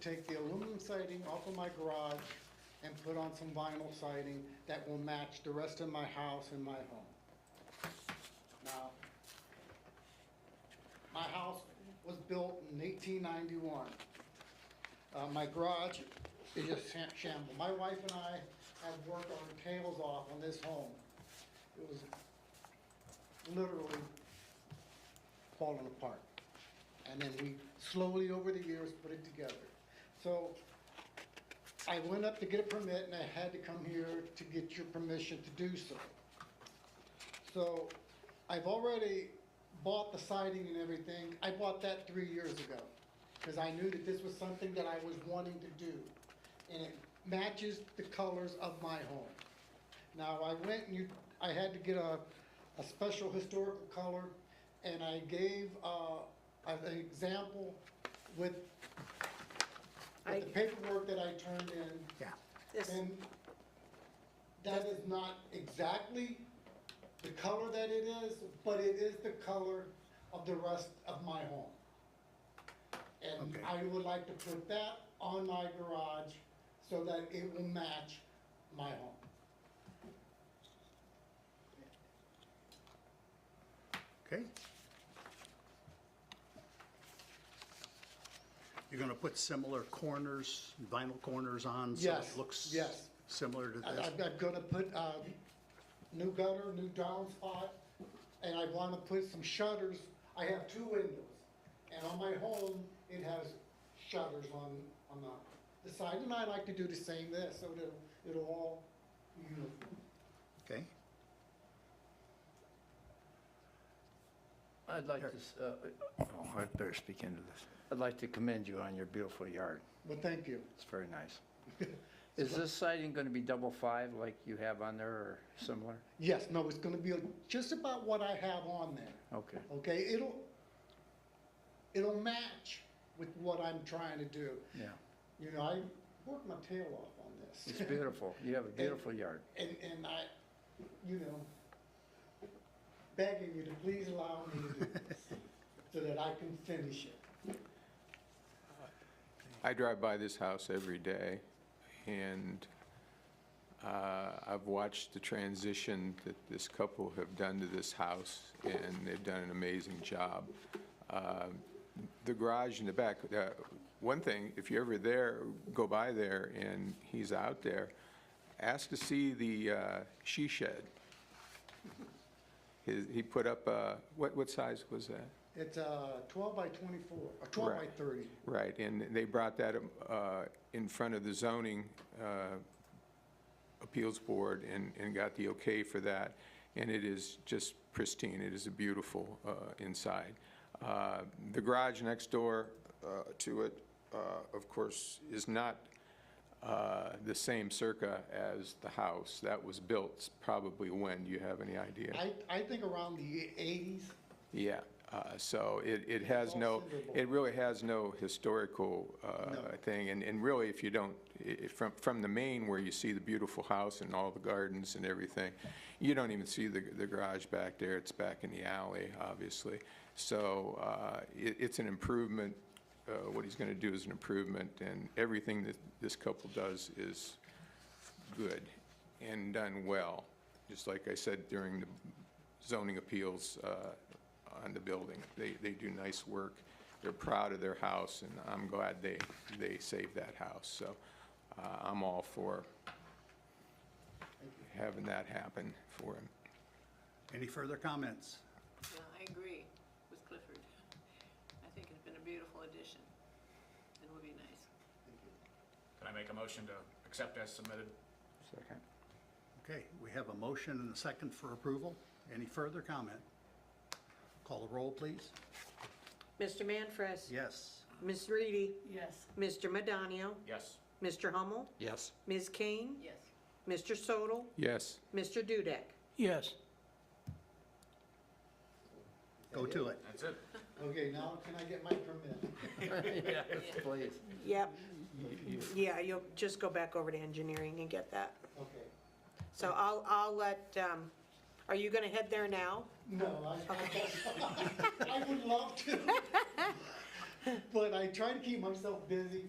take the aluminum siding off of my garage and put on some vinyl siding that will match the rest of my house and my home. Now, my house was built in 1891. My garage is just shambles. My wife and I have worked our tails off on this home. It was literally falling apart. And then we slowly, over the years, put it together. So I went up to get a permit, and I had to come here to get your permission to do so. So I've already bought the siding and everything. I bought that 3 years ago because I knew that this was something that I was wanting to do. And it matches the colors of my home. Now, I went and I had to get a special historical color, and I gave an example with the paperwork that I turned in. Yeah. And that is not exactly the color that it is, but it is the color of the rest of my home. And Okay. I would like to put that on my garage so that it will match my home. Okay. You're gonna put similar corners, vinyl corners on, so Yes, it looks yes. similar to this? I'm gonna put new gutter, new downspout, and I wanna put some shutters. I have 2 windows, and on my home, it has shutters on the side, and I like to do the same there, so that it'll all be uniform. Okay. I'd like to, I better speak into this. I'd like to commend you on your beautiful yard. Well, thank you. It's very nice. Is this siding going to be double 5 like you have on there or similar? Yes, no, it's gonna be just about what I have on there, Okay. okay? It'll match with what I'm trying to do. Yeah. You know, I worked my tail off on this. It's beautiful. You have a beautiful yard. And I, you know, begging you to please allow me to do this so that I can finish it. I drive by this house every day, and I've watched the transition that this couple have done to this house, and they've done an amazing job. The garage in the back, one thing, if you're ever there, go by there and he's out there, ask to see the she shed. He put up, what size was that? It's 12 by 24, or 12 by Right. 30. Right, and they brought that in front of the zoning appeals board and got the okay for that, and it is just pristine. It is a beautiful inside. The garage next door to it, of course, is not the same circa as the house. That was built probably when? Do you have any idea? I think around the 80s. Yeah, so it has no, it really has no historical thing, and really, if you don't, from the main where you see the beautiful house and all the gardens and everything, you don't even see the garage back there. It's back in the alley, obviously. So it's an improvement. What he's going to do is an improvement, and everything that this couple does is good and done well. Just like I said during the zoning appeals on the building, they do nice work. They're proud of their house, and I'm glad they saved that house. So I'm all for having that happen for him. Any further comments? Yeah, I agree with Clifford. I think it's been a beautiful addition. It would be nice. Can I make a motion to accept as submitted? Second. Okay, we have a motion and a second for approval. Any further comment? Call the roll, please. Mr. Manfres? Yes. Ms. Reedy? Yes. Mr. Madonio? Yes. Mr. Hummel? Yes. Ms. Kane? Yes. Mr. Sodel? Yes. Mr. Dudek? Yes. Go to it. That's it. Okay, now can I get my permit? Yes, please. Yep. Yeah, you'll just go back over to engineering and get that. Okay. So I'll let, are you gonna head there now? No, I would love to. But I try to keep myself busy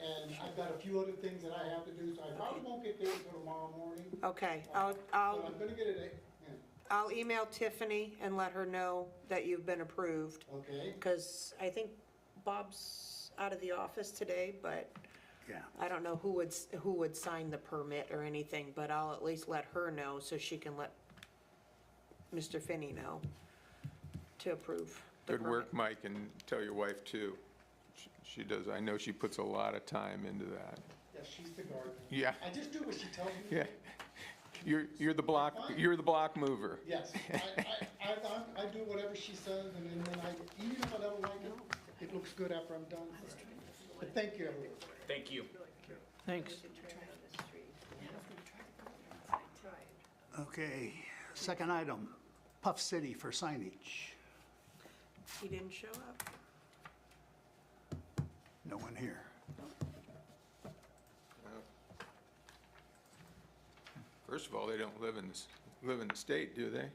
And I've got a few other things that I have to do, so I probably won't get there until tomorrow morning. Okay, But I'm gonna get it, yeah, I'll email Tiffany and let her know that you've been approved. okay? Because I think Bob's out of the office today, but Yeah. I don't know who would sign the permit or anything, but I'll at least let her know so she can let Mr. Finney know to approve the Good work, permit. Mike, and tell your wife too. She does, I know she puts a lot of time into that. Yeah, she's the gardener. Yeah. I just do what she tells me. Yeah. You're the block mover. Yes, I do whatever she says, and then even if I don't like it, it looks good after I'm done. But thank you, everyone. Thank you. Thanks. Okay, second item, Puff City for signage. He didn't show up. No one here. First of all, they don't live in the state, do they?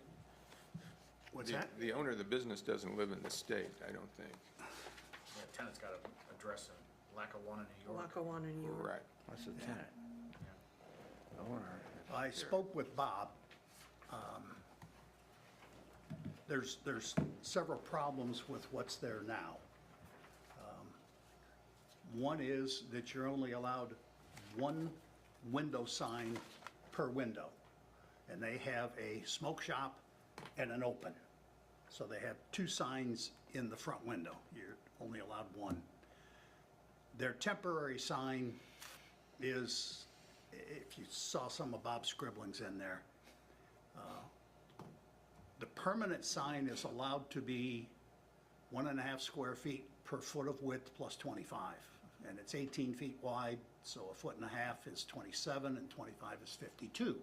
What's that? The owner of the business doesn't live in the state, I don't think. Yeah, tenant's got an address in Lackawanna, New York. Lackawanna, New York. Right. What's the tenant? Owner. I spoke with Bob. There's several problems with what's there now. One is that you're only allowed one window sign per window. And they have a smoke shop and an open. So they have two signs in the front window. You're only allowed one. Their temporary sign is, if you saw some of Bob's scribblings in there, the permanent sign is allowed to be 1.5 square feet per foot of width plus 25. And it's 18 feet wide, so 1.5 feet is 27 and 25 is 52,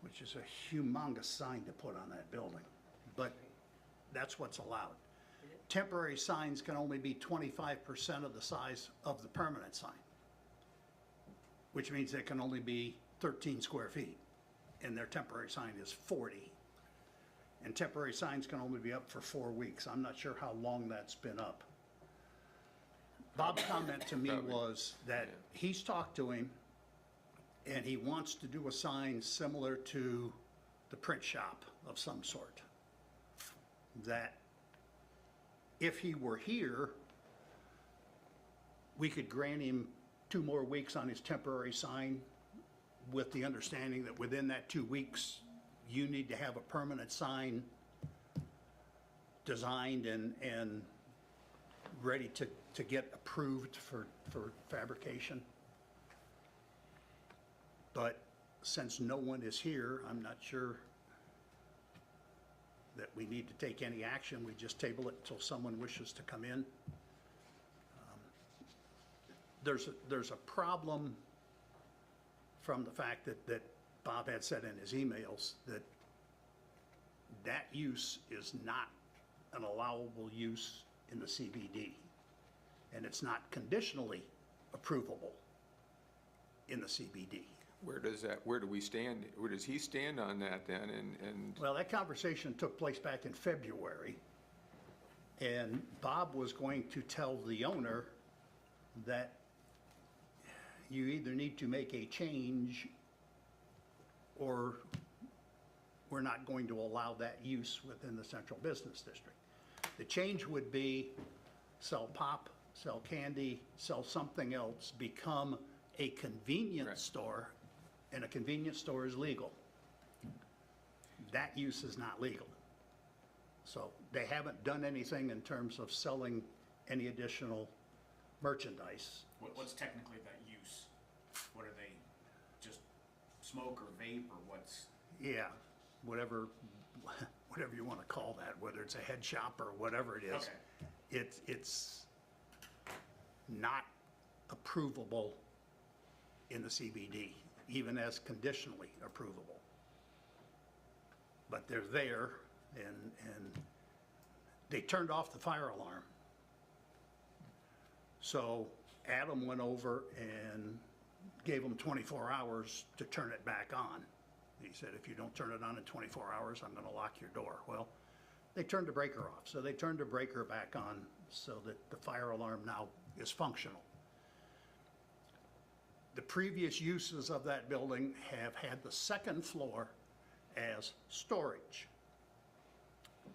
which is a humongous sign to put on that building. But that's what's allowed. Temporary signs can only be 25% of the size of the permanent sign, which means it can only be 13 square feet, and their temporary sign is 40. And temporary signs can only be up for 4 weeks. I'm not sure how long that's been up. Bob's comment to me was that he's talked to him, and he wants to do a sign similar to the print shop of some sort. That if he were here, we could grant him 2 more weeks on his temporary sign with the understanding that within that 2 weeks, you need to have a permanent sign designed and ready to get approved for fabrication. But since no one is here, I'm not sure that we need to take any action. We just table it until someone wishes to come in. There's a problem from the fact that Bob had said in his emails that use is not an allowable use in the CBD. And it's not conditionally approvable in the CBD. Where do we stand, where does he stand on that then, and? Well, that conversation took place back in February, and Bob was going to tell the owner that you either need to make a change or we're not going to allow that use within the Central Business District. The change would be sell pop, sell candy, sell something else, become a convenience Right. store, and a convenience store is legal. That use is not legal. So they haven't done anything in terms of selling any additional merchandise. What's technically that use? What are they, just smoke or vape or what's? Yeah, whatever you want to call that, whether it's a head shop or whatever it is. Okay. It's not approvable in the CBD, even as conditionally approvable. But they're there, and they turned off the fire alarm. So Adam went over and gave them 24 hours to turn it back on. He said, if you don't turn it on in 24 hours, I'm gonna lock your door. Well, they turned the breaker off. So they turned the breaker back on so that the fire alarm now is functional. the previous uses of that building have had the second floor as storage.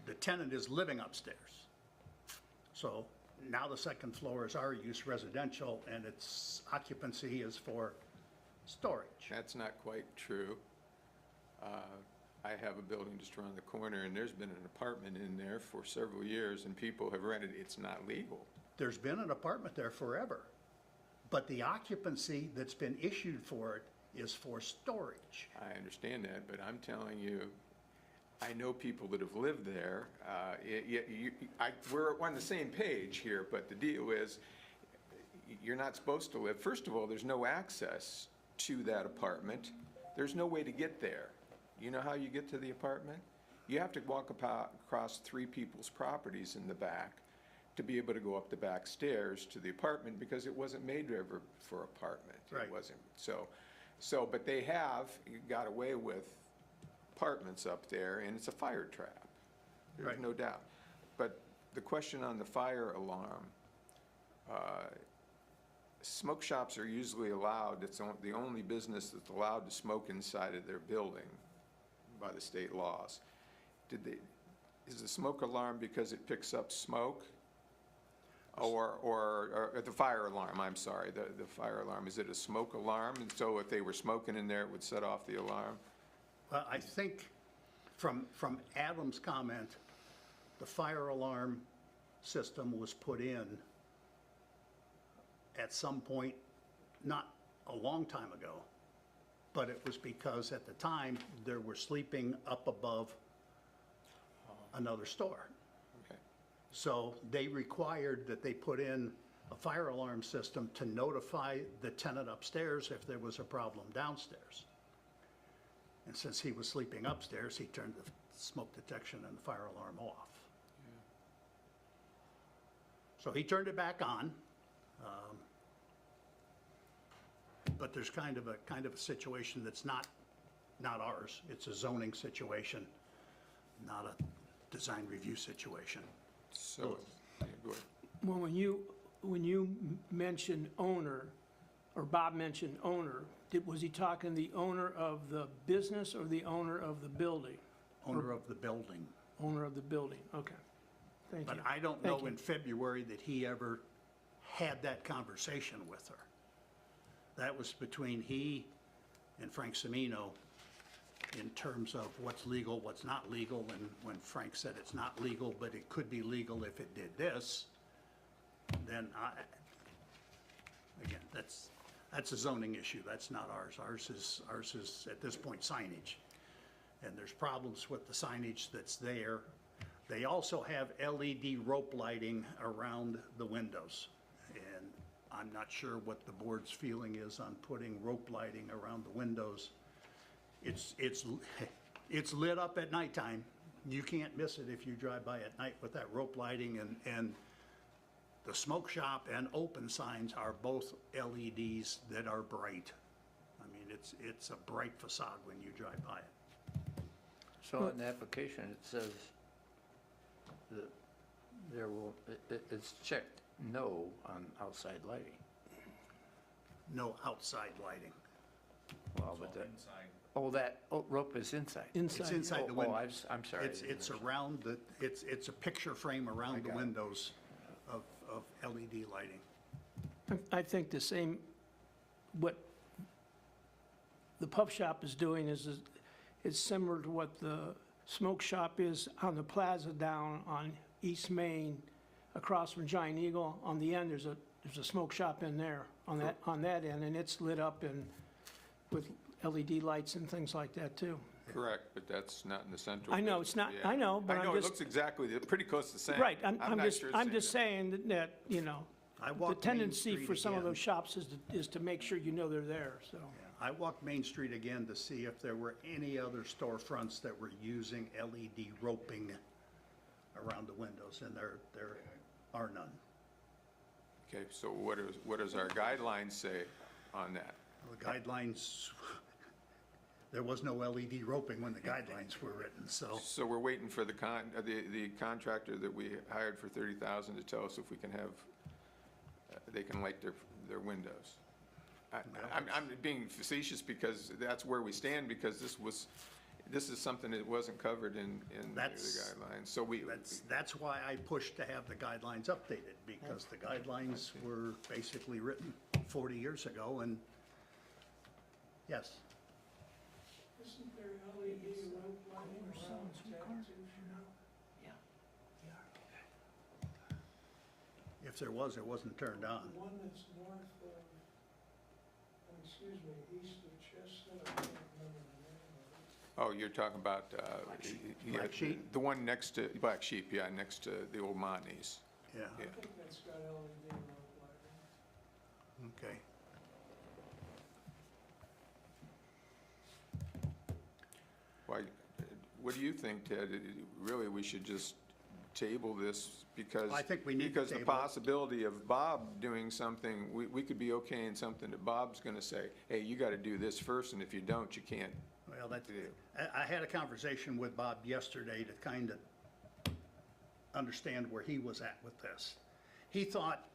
The tenant is living upstairs. So now the second floor is our use residential, and its occupancy is for storage. That's not quite true. I have a building just around the corner, and there's been an apartment in there for several years, and people have rented. It's not legal. There's been an apartment there forever, but the occupancy that's been issued for it is for storage. I understand that, but I'm telling you, I know people that have lived there. We're on the same page here, but the deal is, you're not supposed to live. First of all, there's no access to that apartment. There's no way to get there. You know how you get to the apartment? You have to walk across 3 people's properties in the back to be able to go up the back stairs to the apartment, because it wasn't made ever for apartment. Right. It wasn't. So, but they have got away with apartments up there, and it's a fire trap. There's Right. no doubt. But the question on the fire alarm, smoke shops are usually allowed, it's the only business that's allowed to smoke inside of their building by the state laws. Is the smoke alarm because it picks up smoke? Or the fire alarm, I'm sorry, the fire alarm, is it a smoke alarm? And so if they were smoking in there, it would set off the alarm? Well, I think from Adam's comment, the fire alarm system was put in at some point, not a long time ago, but it was because at the time, they were sleeping up above another store. Okay. So they required that they put in a fire alarm system to notify the tenant upstairs if there was a problem downstairs. And since he was sleeping upstairs, he turned the smoke detection and the fire alarm off. So he turned it back on. But there's kind of a situation that's not ours. It's a zoning situation, not a design review situation. So, yeah, go ahead. Well, when you mentioned owner, or Bob mentioned owner, was he talking the owner of the business or the owner of the building? Owner of the building. Owner of the building, okay. Thank you. But I don't Thank know you. in February that he ever had that conversation with her. That was between he and Frank Semino in terms of what's legal, what's not legal, and when Frank said it's not legal, but it could be legal if it did this, then again, that's a zoning issue, that's not ours. Ours is at this point signage. And there's problems with the signage that's there. They also have LED rope lighting around the windows. And I'm not sure what the board's feeling is on putting rope lighting around the windows. It's lit up at nighttime. You can't miss it if you drive by at night with that rope lighting, and the smoke shop and open signs are both LEDs that are bright. I mean, it's a bright facade when you drive by it. So in the application, it says that it's checked no on outside lighting. No outside lighting. Well, but that, Inside. rope is inside. It's Inside, inside the Oh, window. I'm sorry. I It's didn't around the, it's a picture frame around the got it. windows of LED lighting. I think the same, what the pub shop is doing is similar to what the smoke shop is on the plaza down on East Main, across from Giant Eagle. On the end, there's a smoke shop in there, on that end, and it's lit up with LED lights and things like that, too. Correct, but that's not in the central. I know, business. it's not- Yeah. I know, but I I'm know, it just- looks exactly, pretty close to the same. Right, I'm not just, sure it's I'm the just same. saying that, you know, I the walked Main tendency Street for some of again. those shops is to make sure you know they're there, so. I walked Main Street again to see if there were any other storefronts that were using LED roping around the windows, and there are none. Okay, so what does our guidelines say on that? The guidelines, there was no LED roping when the guidelines were written, so. So we're waiting for the contractor that we hired for $30,000 to tell us if we can have, they can light their windows. I'm being facetious because that's where we stand, because this is something that wasn't covered in the That's- guidelines. So That's why I pushed to have the guidelines updated, because the guidelines were basically written 40 years ago, and, yes. Isn't there LED rope lighting around that too, you know? If there was, it wasn't turned on. The one that's north of, excuse me, east of Chestnut, I can't remember the name of it. Oh, you're talking about, yeah, Black Sheep? the one next to, Black Sheep, yeah, next to the old Montney's. Yeah, Yeah. I think that's got LED rope lighting. okay. Why, what do you think, Ted? Really, we should just table this because. I think we need to Because the table it. possibility of Bob doing something, we could be okaying something that Bob's gonna say, hey, you gotta do this first, and if you don't, you can't. Well, that, Yeah. I had a conversation with Bob yesterday to kind of understand where he was at with this. He thought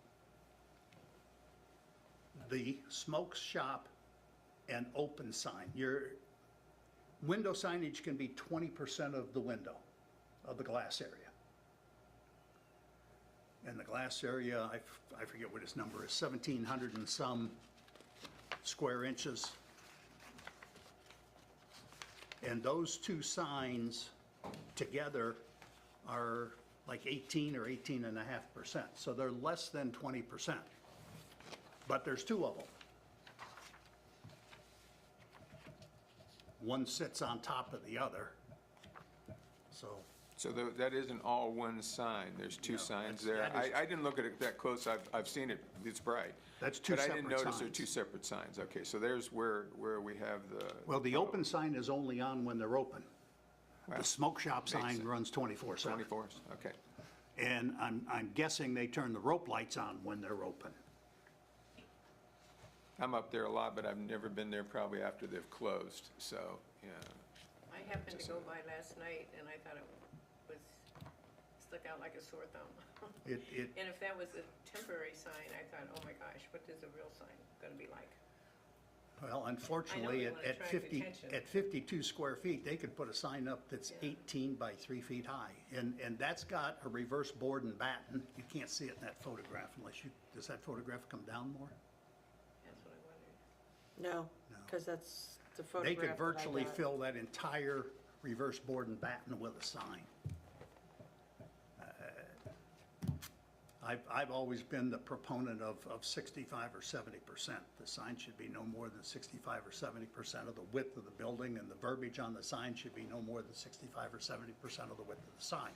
the smoke shop and open sign, your window signage can be 20% of the window, of the glass area. And the glass area, I forget what his number is, 1,700 and some square inches. And those two signs together are like 18 or 18.5%. So they're less than 20%. But there's two of them. One sits on top of the other. So, So that isn't all one sign, there's two No, signs that's- there? that is- I didn't look at it that close, I've seen it, it's bright. That's two But I didn't separate notice they're signs. two separate signs, okay, so there's where we have the. well, the open sign is only on when they're open. Well, The smoke shop makes sign sense. runs 24/7. 24, okay. And I'm guessing they turn the rope lights on when they're open. I'm up there a lot, but I've never been there probably after they've closed, so, yeah. I happened to go by last night and I thought it was, stuck out like a sore thumb. It, And if that was a temporary sign, I thought, oh my gosh, what is a real sign gonna be like? well, unfortunately, they wanna at attract 50, attention. at 52 square feet, they could put a sign up that's Yeah. 18 by 3 feet high. And that's got a reverse board and batten. You can't see it in that photograph unless you, does that photograph come down more? That's what I wondered. No, because that's the They photograph could that I virtually got. fill that entire reverse board and batten with a sign. I've always been the proponent of 65 or 70%. The sign should be no more than 65 or 70% of the width of the building, and the verbiage on the sign should be no more than 65 or 70% of the width of the sign.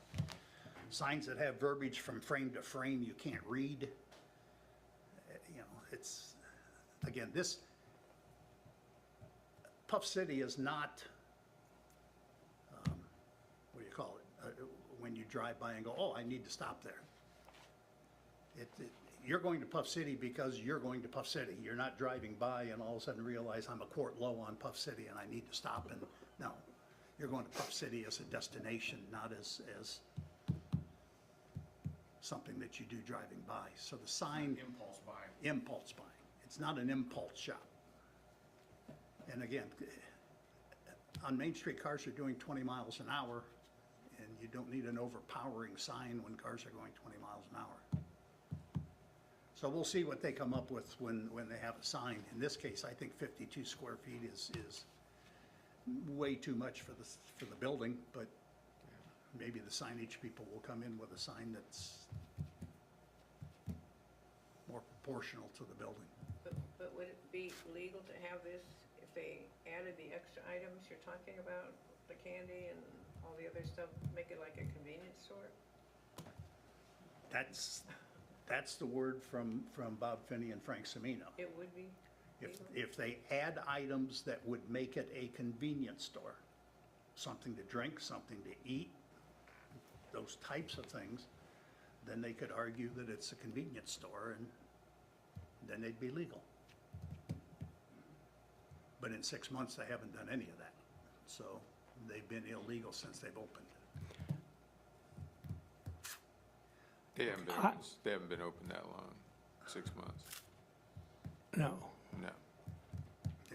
Signs that have verbiage from frame to frame you can't read, you know, it's, again, this, Puff City is not, what do you call it? When you drive by and go, oh, I need to stop there. You're going to Puff City because you're going to Puff City. You're not driving by and all of a sudden realize I'm a quart low on Puff City and I need to stop and, no. You're going to Puff City as a destination, not as something that you do driving by. So the sign, Impulse buy. impulse buying. It's not an impulse shop. And again, on Main Street, cars are doing 20 miles an hour, and you don't need an overpowering sign when cars are going 20 miles an hour. So we'll see what they come up with when they have a sign. In this case, I think 52 square feet is way too much for the building, but maybe the signage people will come in with a sign that's more proportional to the building. But would it be legal to have this if they added the extra items you're talking about, the candy and all the other stuff, make it like a convenience store? That's the word from Bob Finney and Frank Semino. It would be legal? If they add items that would make it a convenience store, something to drink, something to eat, those types of things, then they could argue that it's a convenience store and then they'd be legal. But in 6 months, they haven't done any of that. So they've been illegal since they've opened. They haven't been open that long, 6 months, No. no.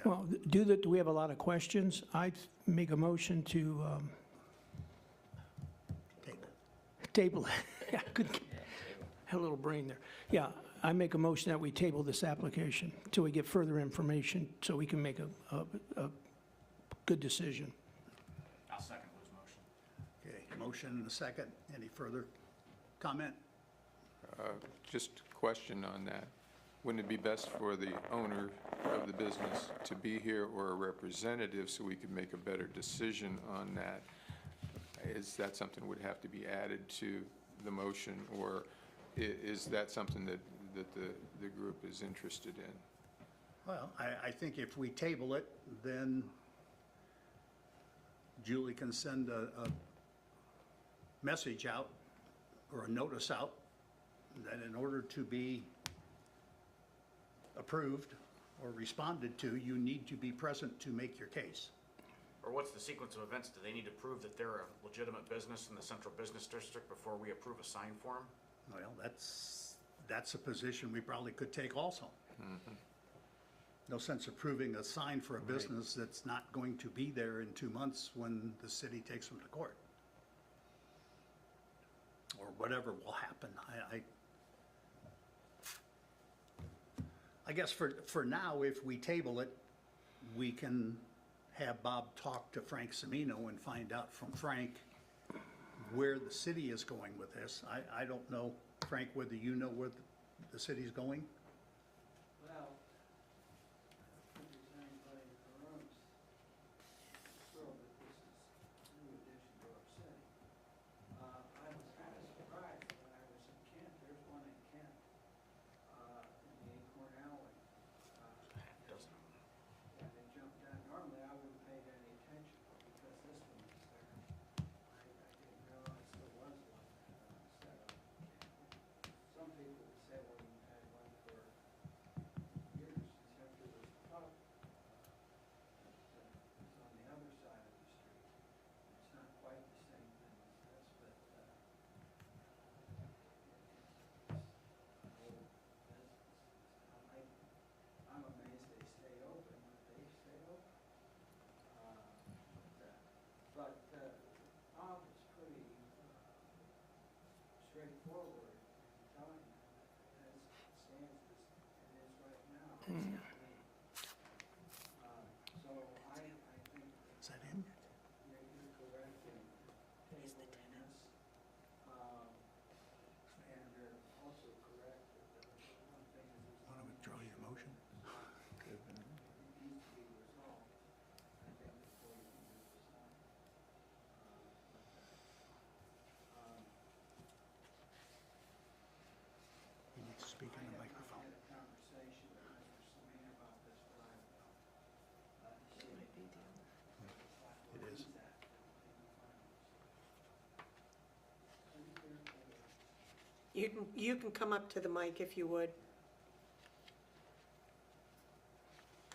Well, do we have a lot of questions? I'd make a motion to Table. table, yeah, good, had a little brain there. Yeah, I make a motion that we table this application till we get further information, so we can make a good decision. I'll second Lou's motion. Okay, motion and a second. Any further comment? Just a question on that. Wouldn't it be best for the owner of the business to be here or a representative so we could make a better decision on that? Is that something that would have to be added to the motion, or is that something that the group is interested in? Well, I think if we table it, then Julie can send a message out or a notice out that in order to be approved or responded to, you need to be present to make your case. Or what's the sequence of events? Do they need to prove that they're a legitimate business in the central business district before we approve a sign for them? Well, that's a position we probably could take also. No sense approving a sign for a business that's not going to be there in 2 months when the city takes them to court. Or whatever will happen. I guess for now, if we table it, we can have Bob talk to Frank Semino and find out from Frank where the city is going with this. I don't know, Frank, whether you know where the city's going? Well, if there's anybody in the rooms, thrilled that this is a new addition to our city. I was kind of surprised when I was in Kent, there's one in Kent, in the Acorn Alley. Doesn't. And they jumped down, normally I wouldn't pay any attention because this one was there. I didn't realize there was one set up. Some people would say, well, you've had one for years, except there was a pub that was on the other side of the street. It's not quite the same thing as this, but it's an old business. I'm amazed they stay open, but they stay open. But Bob was pretty straightforward in telling them that as it stands as it is right now. It's not me. So I think Is that him? you're correct in tabling this. And you're also correct that the one thing is there's Want to withdraw your motion? it needs to be resolved, I think, before you can do the sign. You need to speak in the I microphone. had a conversation with Mr. Semina about this, but I don't know. It is. You can come up to the mic if you would.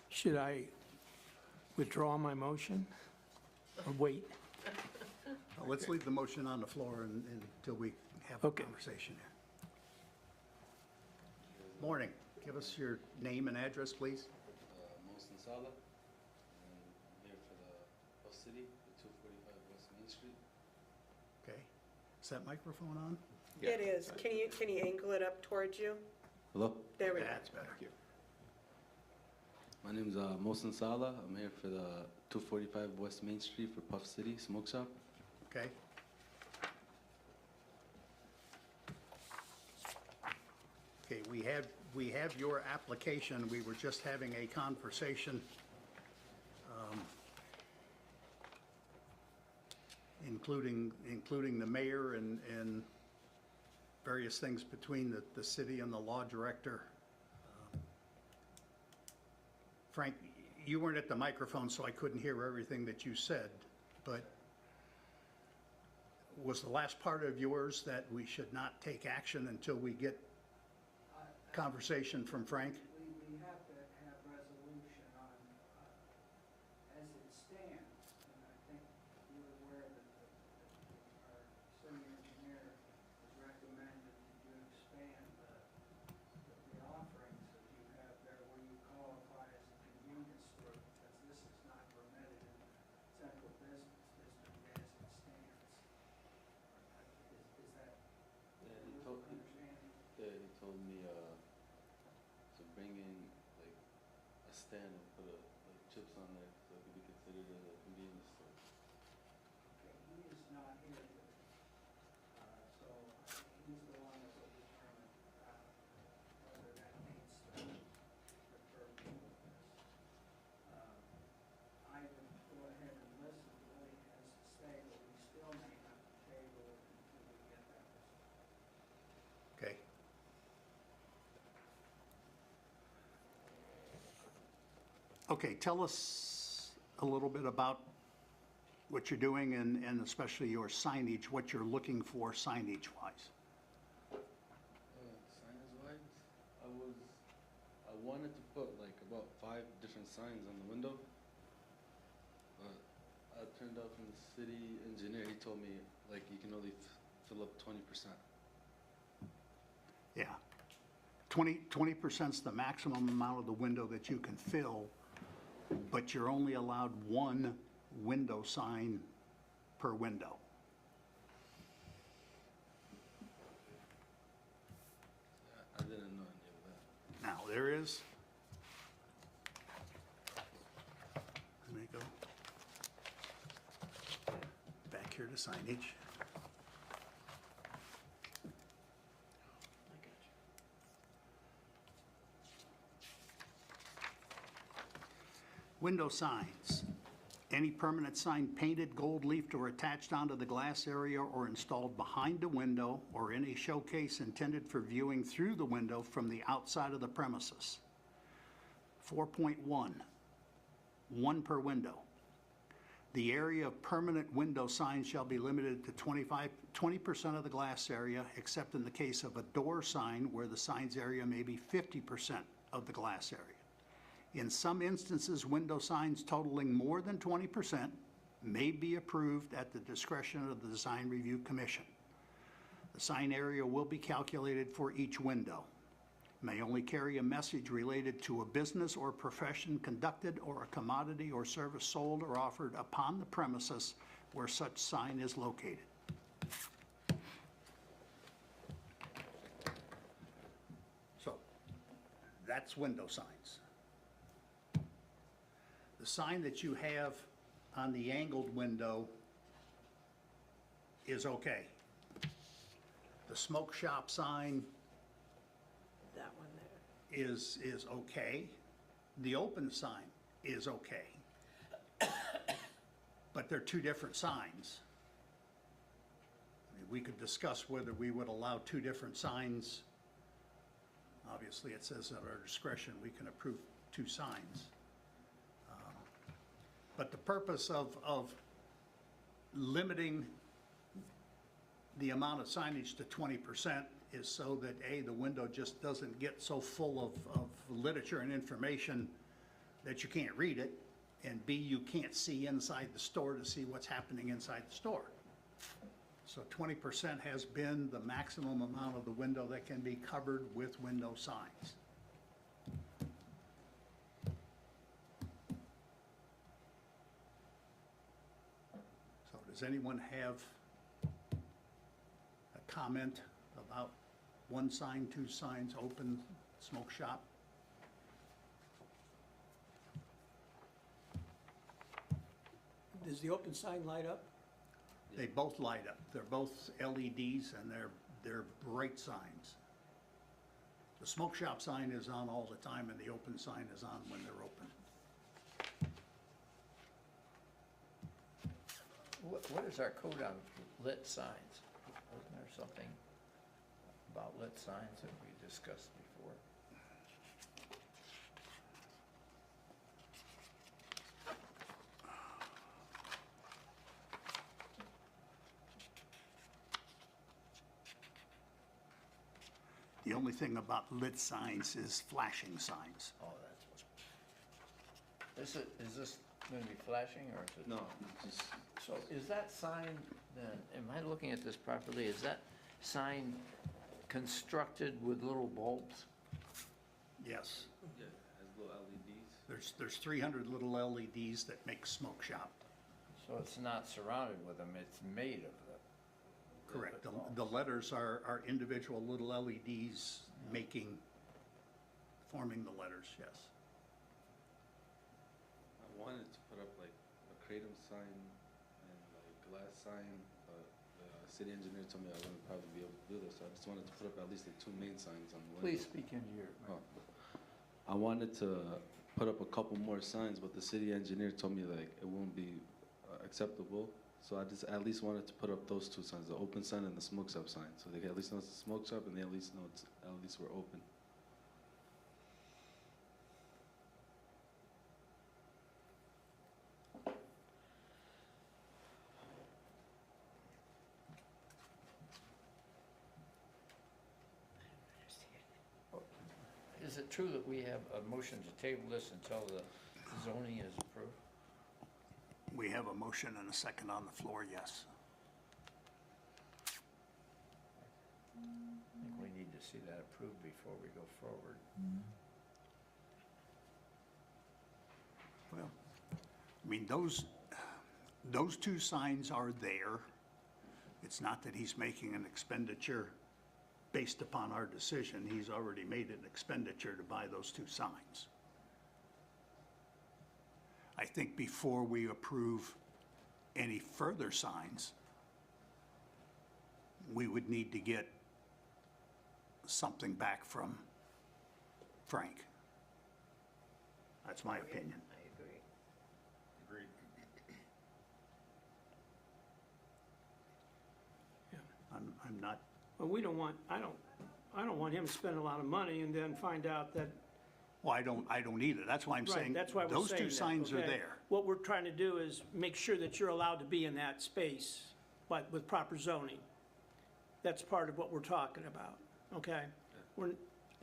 Should I withdraw my motion or wait? Well, let's leave the motion on the floor until we have a Okay. conversation here. Morning. Give us your name and address, please. Mohsen Saleh, and I'm here for the Bus City, the 245 West Main Street. Okay. Is that microphone on? It is. Can you angle it up towards you? Hello, There we go. That's better. my name is Mohsen Saleh. I'm here for the 245 West Main Street for Puff City Smoke Shop. Okay. Okay, we have your application. We were just having a conversation, including the mayor and various things between the city and the law director. Frank, you weren't at the microphone, so I couldn't hear everything that you said, but was the last part of yours that we should not take action until we get conversation from Frank? We have to have resolution on, as it stands, and I think you're aware that our city engineer has recommended that you expand the offerings that you have there where you qualify as a convenience store stand and put like chips on there so it could be considered as a convenience store. Okay, he is not here today. So he's the one that will determine, whether that meets the purview of this. I would go ahead and listen to what he has to say, but we still may have to table it until we get that result. Okay. Okay, tell us a little bit about what you're doing and especially your signage, what you're looking for signage-wise. Signage wise, I wanted to put like about 5 different signs on the window, but I turned out from the city engineer, he told me like you can only fill up 20%. Yeah. 20% is the maximum amount of the window that you can fill, but you're only allowed 1 window sign per window. I didn't know any of that. Now, there is, let me go back here to signage. Window signs. Any permanent sign painted, gold leafed, or attached onto the glass area or installed behind the window or in a showcase intended for viewing through the window from the outside of the premises. 4.1, 1 per window. The area of permanent window signs shall be limited to 20% of the glass area, except in the case of a door sign where the sign's area may be 50% of the glass area. In some instances, window signs totaling more than 20% may be approved at the discretion of the Design Review Commission. The sign area will be calculated for each window. May only carry a message related to a business or profession conducted or a commodity or service sold or offered upon the premises where such sign is located. So, that's window signs. The sign that you have on the angled window is okay. The smoke shop sign That one there. is okay. The open sign is okay. But they're 2 different signs. I mean, we could discuss whether we would allow 2 different signs. Obviously, it says at our discretion, we can approve 2 signs. But the purpose of limiting the amount of signage to 20% is so that A, the window just doesn't get so full of literature and information that you can't read it, and B, you can't see inside the store to see what's happening inside the store. So 20% has been the maximum amount of the window that can be covered with window signs. So does anyone have a comment about 1 sign, 2 signs, open smoke shop? Does the open sign light up? They both light up. They're both LEDs and they're bright signs. The smoke shop sign is on all the time and the open sign is on when they're open. What is our code on lit signs? Wasn't there something about lit signs that we discussed before? The only thing about lit signs is flashing signs. Oh, that's what. Is this gonna be flashing or is it? No, just So is that sign then, am I looking at this properly? Is that sign constructed with little bulbs? Yes, yeah, it has little LEDs. there's 300 little LEDs that make smoke shop. So it's not surrounded with them, it's made of them. Correct. The letters are individual little LEDs forming the letters, yes. wanted to put up like a kratom sign and like glass sign, but the city engineer told me I wouldn't probably be able to do this, so I just wanted to put up at least like 2 main signs on the window. Please speak into your, Oh. I wanted to put up a couple more signs, but the city engineer told me like it won't be acceptable. So I just at least wanted to put up those 2 signs, the open sign and the smoke shop sign. So they at least know it's a smoke shop and they at least know it's, at least we're open. is it true that we have a motion to table this until the zoning is approved? We have a motion and a second on the floor, yes. I think we need to see that approved before we go forward. Well, I mean, those 2 signs are there. It's not that he's making an expenditure based upon our decision. He's already made an expenditure to buy those 2 signs. I think before we approve any further signs, we would need to get something back from Frank. That's my opinion. I agree. Agreed. I'm not, Well, we don't want, I don't want him to spend a lot of money and then find out that, well, I don't either. That's why I'm right, saying, that's why we're those saying 2 that, signs are okay? there. What we're trying to do is make sure that you're allowed to be in that space, but with proper zoning. That's part of what we're talking about, okay?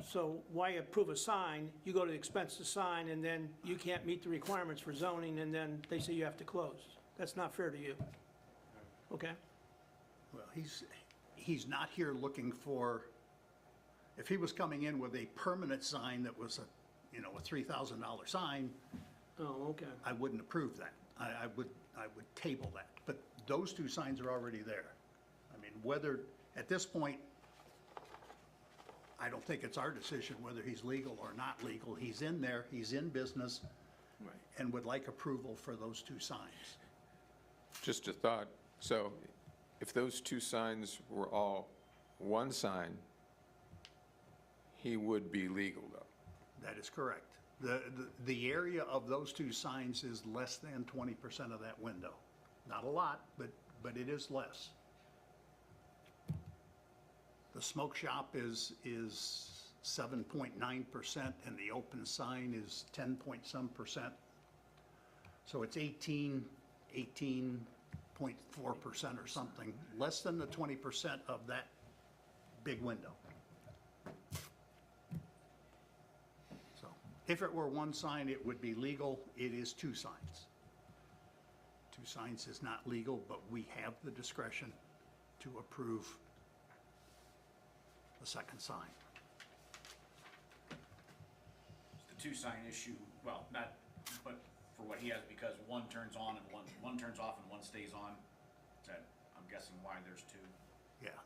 So why approve a sign, you go to the expense to sign, and then you can't meet the requirements for zoning, and then they say you have to close. That's not fair to you, okay? Well, he's not here looking for, if he was coming in with a permanent sign that was a $3,000 sign, Oh, okay. I wouldn't approve that. I would table that. But those 2 signs are already there. I mean, whether, at this point, I don't think it's our decision whether he's legal or not legal. He's in there, he's in business, Right. and would like approval for those 2 signs. Just a thought, so if those 2 signs were all one sign, he would be legal though. That is correct. The area of those 2 signs is less than 20% of that window. Not a lot, but it is less. The smoke shop is 7.9%, and the open sign is 10 point some percent. So it's 18.4% or something, less than the 20% of that big window. So if it were one sign, it would be legal. It is 2 signs. 2 signs is not legal, but we have the discretion to approve the second sign. The 2 sign issue, well, not, but for what he has, because one turns on and one turns off and one stays on. Is that, I'm guessing why there's 2. Yeah.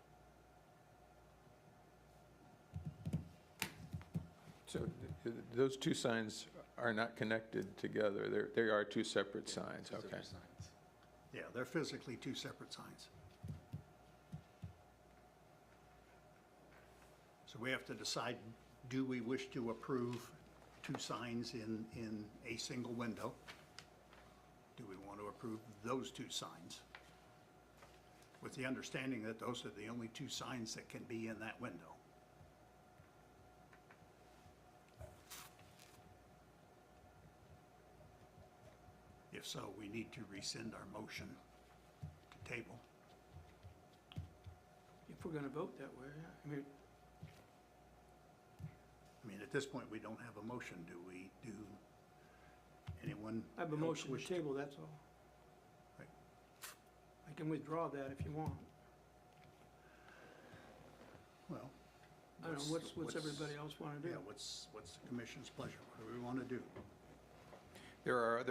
So those 2 signs are not connected together. They are 2 separate signs, 2 okay. separate signs. Yeah, they're physically 2 separate signs. So we have to decide, do we wish to approve 2 signs in a single window? Do we want to approve those 2 signs? With the understanding that those are the only 2 signs that can be in that window. If so, we need to rescind our motion to table. If we're gonna vote that way, I mean, I mean, at this point, we don't have a motion, do we? Do anyone? I have a else motion wish to table, that's all. Right. I can withdraw that if you want. Well. I don't know, what's everybody else wanna do? Yeah, what's the commission's pleasure? What do we want to do? There are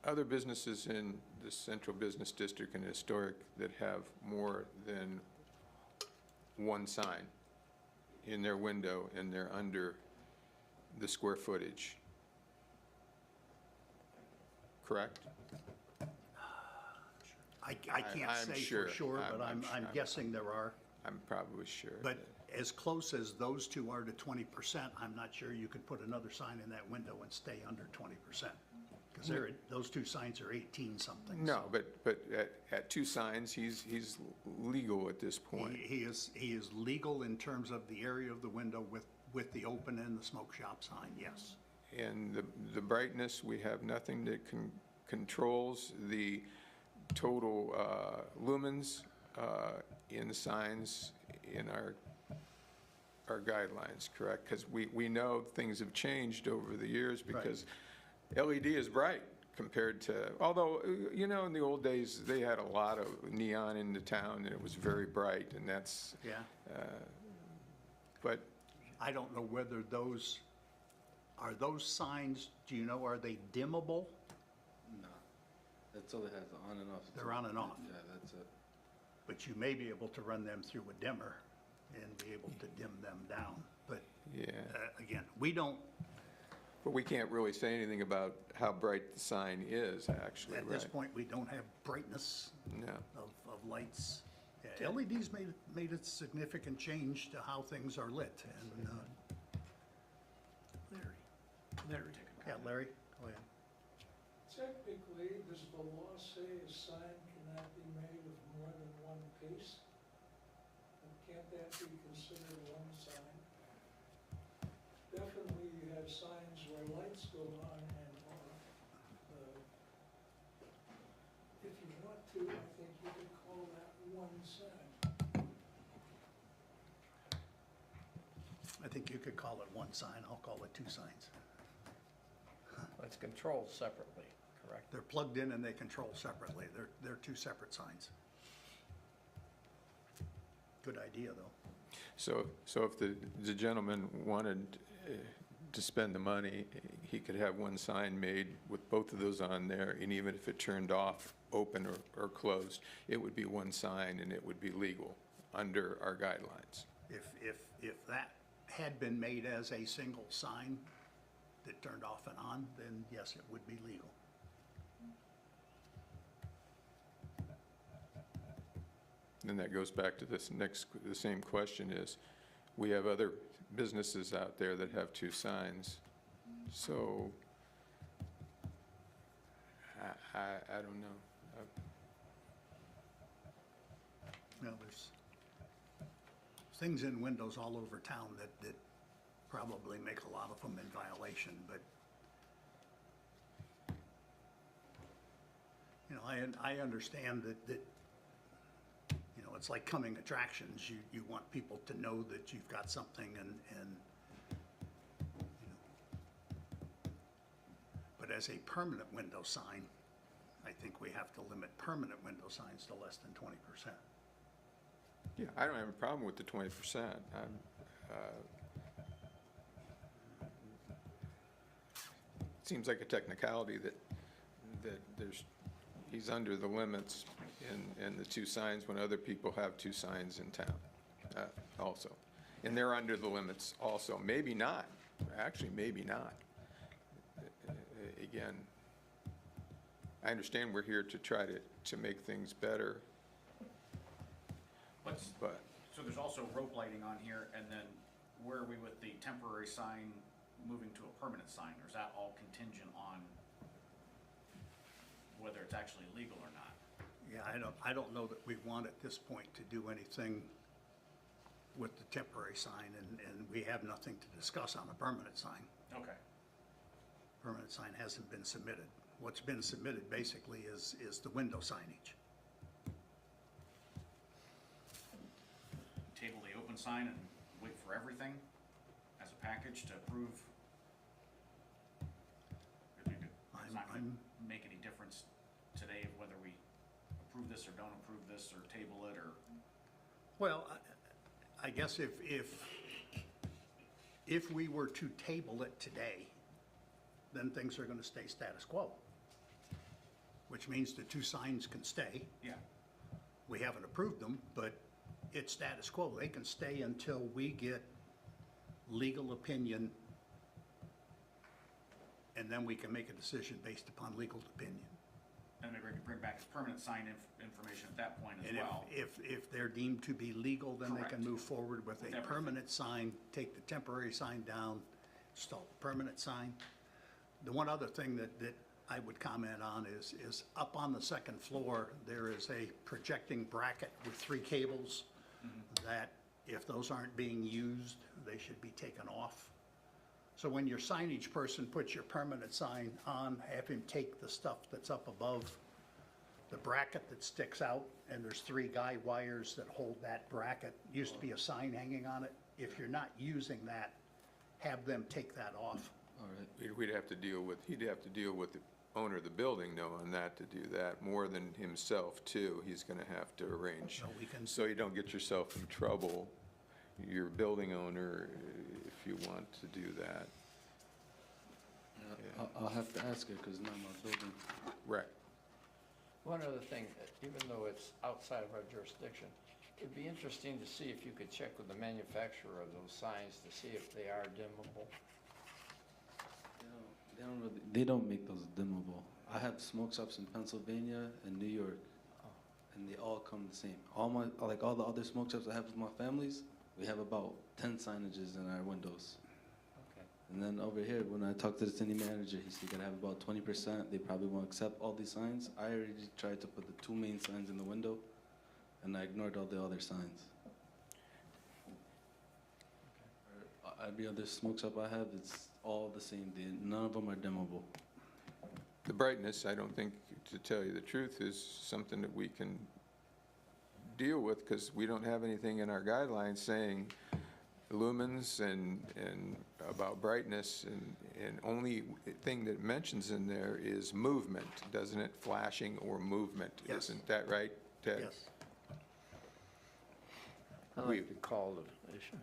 other businesses in the central business district and historic that have more than one sign in their window, and they're under the square footage. correct? I can't I'm say sure. for sure, but I'm I'm guessing there are. I'm probably sure. But as close as those two are to 20%, I'm not sure you could put another sign in that window and stay under 20%. Because those two signs are 18 something. No, but at two signs, he's legal at this point. He is legal in terms of the area of the window with the open and the smoke shop sign, yes. And the brightness, we have nothing that controls the total lumens in the signs in our guidelines, correct? Because we know things have changed over the years because LED is bright compared to, although, you know, in the old days, they had a lot of neon in the town and it was very bright and that's, Yeah. but I don't know whether those signs, do you know, are they dimmable? No. That's all it has, on and off. They're on and off. Yeah, that's it. But you may be able to run them through a dimmer and be able to dim them down. But yeah. again, we don't, But we can't really say anything about how bright the sign is, actually, at this right? point, we don't have brightness No. of lights. Yeah, LEDs made a significant change to how things are lit. And Larry. yeah, Larry, go ahead. Technically, does the law say a sign cannot be made of more than one piece? And can't that be considered one sign? Definitely, you have signs where lights go on and off. If you want to, I think you could call that one sign. I think you could call it one sign, I'll call it two signs. It's controlled separately, correct? They're plugged in and they control separately. They're two separate signs. Good idea, though. So if the gentleman wanted to spend the money, he could have one sign made with both of those on there, and even if it turned off, open or closed, it would be one sign and it would be legal under our guidelines. If that had been made as a single sign that turned off and on, then yes, it would be legal. Then that goes back to the same question is, we have other businesses out there that have two signs. So, I don't know. There's things in windows all over town that probably make a lot of them in violation, but you know, I understand that you know, it's like coming attractions. You want people to know that you've got something and you know. But as a permanent window sign, I think we have to limit permanent window signs to less than 20%. Yeah, I don't have a problem with the 20%. Seems like a technicality that he's under the limits in the two signs when other people have two signs in town also. And they're under the limits also. Maybe not, actually maybe not. Again, I understand we're here to try to make things better, but So there's also rope lighting on here, and then where are we with the temporary sign moving to a permanent sign? Or is that all contingent on whether it's actually legal or not? Yeah, I don't know that we want at this point to do anything with the temporary sign, and we have nothing to discuss on a permanent sign. Okay. Permanent sign hasn't been submitted. What's been submitted basically is the window signage. Table the open sign and wait for everything as a package to approve? It's not gonna make any difference today whether we approve this or don't approve this, or table it, or? Well, I guess if we were to table it today, then things are gonna stay status quo, which means the two signs can stay. Yeah. We haven't approved them, but it's status quo. They can stay until we get legal opinion and then we can make a decision based upon legal opinion. And maybe we can bring back his permanent sign information at that point as And well. if they're deemed to be legal, then they Correct. can move forward with a With everything. permanent sign, take the temporary sign down, install a permanent sign. The one other thing that I would comment on is up on the second floor, there is a projecting bracket with 3 cables that if those aren't being used, they should be taken off. So when your signage person puts your permanent sign on, have him take the stuff that's up above the bracket that sticks out, and there's 3 guy wires that hold that bracket. Used to be a sign hanging on it. If you're not using that, have them take that off. All right. He'd have to deal with the owner of the building, though, on that, to do that, more than himself, too. He's gonna have to arrange. So we can- So you don't get yourself in trouble, your building owner, if you want to do that. Yeah, I'll have to ask her because not my building. Right. One other thing, even though it's outside of our jurisdiction, it'd be interesting to see if you could check with the manufacturer of those signs to see if they are dimmable. They don't make those dimmable. I have smoke shops in Pennsylvania and New York, and they all come the same. All the other smoke shops I have with my families, we have about 10 signages in our windows. Okay. And then over here, when I talked to the city manager, he said you gotta have about 20%. They probably won't accept all these signs. I already tried to put the 2 main signs in the window, and I ignored all the other signs. Every other smoke shop I have, it's all the same. None of them are dimmable. The brightness, I don't think, to tell you the truth, is something that we can deal with, because we don't have anything in our guidelines saying lumens and about brightness, and only thing that mentions in there is movement, doesn't it? Flashing or movement. Yes. Isn't that right, Ted? Yes. I'd like to call the issue,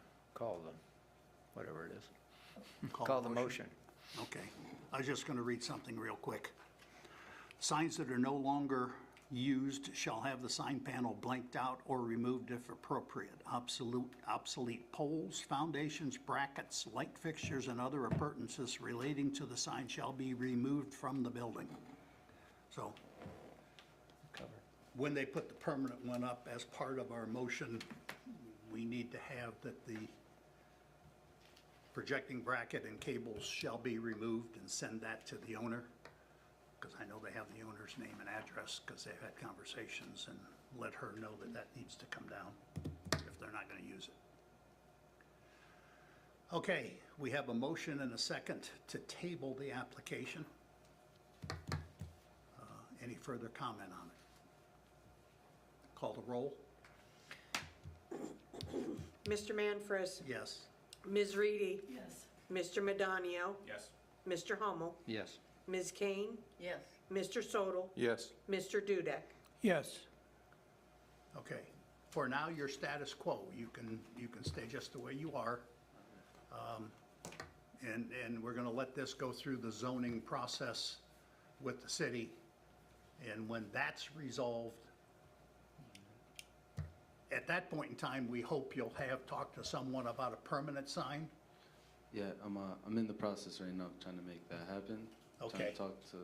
whatever it is. Call Call the the motion. Okay. I was just going to read something real quick. Signs that are no longer used shall have the sign panel blanked out or removed if appropriate. Obsolete poles, foundations, brackets, light fixtures, and other appurtenances relating to the sign shall be removed from the building. So Cover. when they put the permanent one up as part of our motion, we need to have that the projecting bracket and cables shall be removed and send that to the owner, because I know they have the owner's name and address, because they've had conversations, and let her know that that needs to come down if they're not going to use it. Okay, we have a motion and a second to table the application. Any further comment on it? Call the roll? Mr. Manfred, Yes. Ms. Reedy, Yes. Mr. Madonio, Yes. Mr. Hummel, Yes. Ms. Kane, Yes. Mr. Sodel, Yes. Mr. Dudek. Yes. Okay, for now, your status quo, you can stay just the way you are. And we're gonna let this go through the zoning process with the city. And when that's resolved, at that point in time, we hope you'll have talked to someone about a permanent sign. Yeah, I'm in the process right now of trying to make that happen. Okay. Trying to talk to,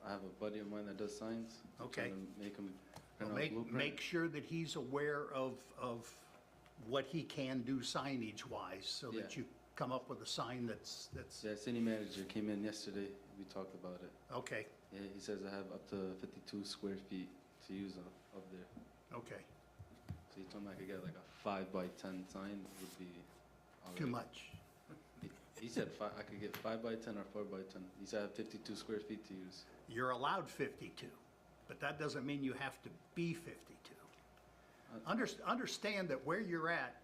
I have a buddy of mine that does signs. Okay. Trying to make him print out a Make blueprint. sure that he's aware of what he can do signage-wise, so that Yeah. you come up with a sign that's, Yeah, city manager came in yesterday. We talked about it. okay, Yeah, he says I have up to 52 square feet to use up there. okay, So he told me I could get like a 5x10 sign would be all too right. much. He said I could get 5x10 or 4x10. He said I have 52 square feet to use. You're allowed 52, but that doesn't mean you have to be 52. Understand that where you're at,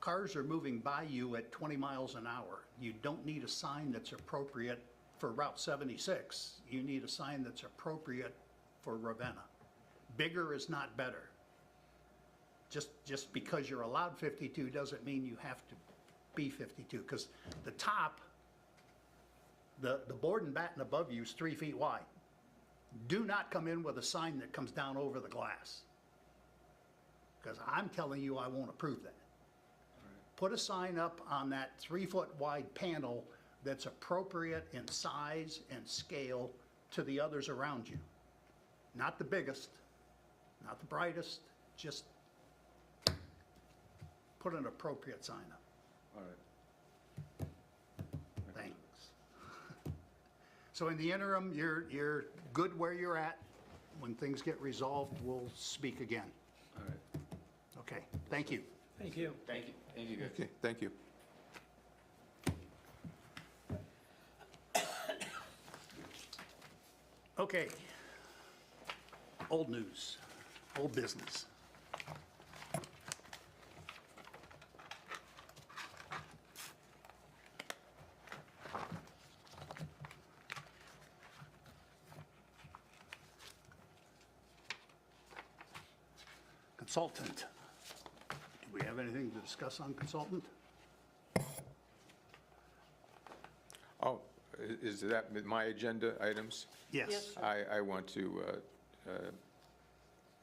cars are moving by you at 20 miles an hour. You don't need a sign that's appropriate for Route 76. You need a sign that's appropriate for Ravenna. Bigger is not better. Just because you're allowed 52 doesn't mean you have to be 52, because the top, the board and batten above you is 3 feet wide. Do not come in with a sign that comes down over the glass, because I'm telling you, I won't approve that. Put a sign up on that 3 foot wide panel that's appropriate in size and scale to the others around you. Not the biggest, not the brightest, just put an appropriate sign up. All right. Thanks. So in the interim, you're good where you're at. When things get resolved, we'll speak again. All right. Okay, thank you. Thank you. Thank you. Thank you, guys. Okay, thank you. Okay. Old news, old business. Consultant. Do we have anything to discuss on consultant? Oh, is that my agenda items? Yes. I want to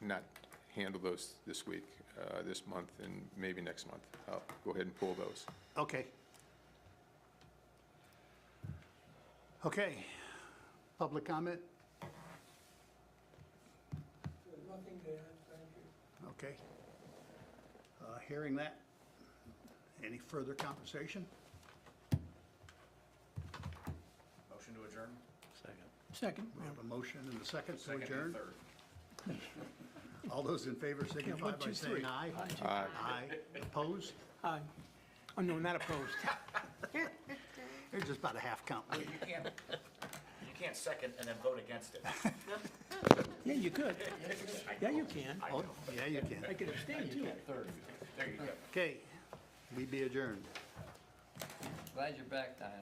not handle those this week, this month, and maybe next month. I'll go ahead and pull those. Okay. Okay. Public comment? Nothing to add, thank you. Okay. Hearing that, any further conversation? Motion to adjourn? Second. We have a motion and a second to Second and adjourn. third. All those in favor signify 1, by 2, saying 3. aye. Aye. Aye. Opposed? Aye. Oh, no, not opposed. There's just about a half count. You can't second and then vote against it. Yeah, you could. Yeah, you can. Oh, yeah, you can. I could abstain too. There you go. Okay, we be adjourned. Glad you're back, Diana.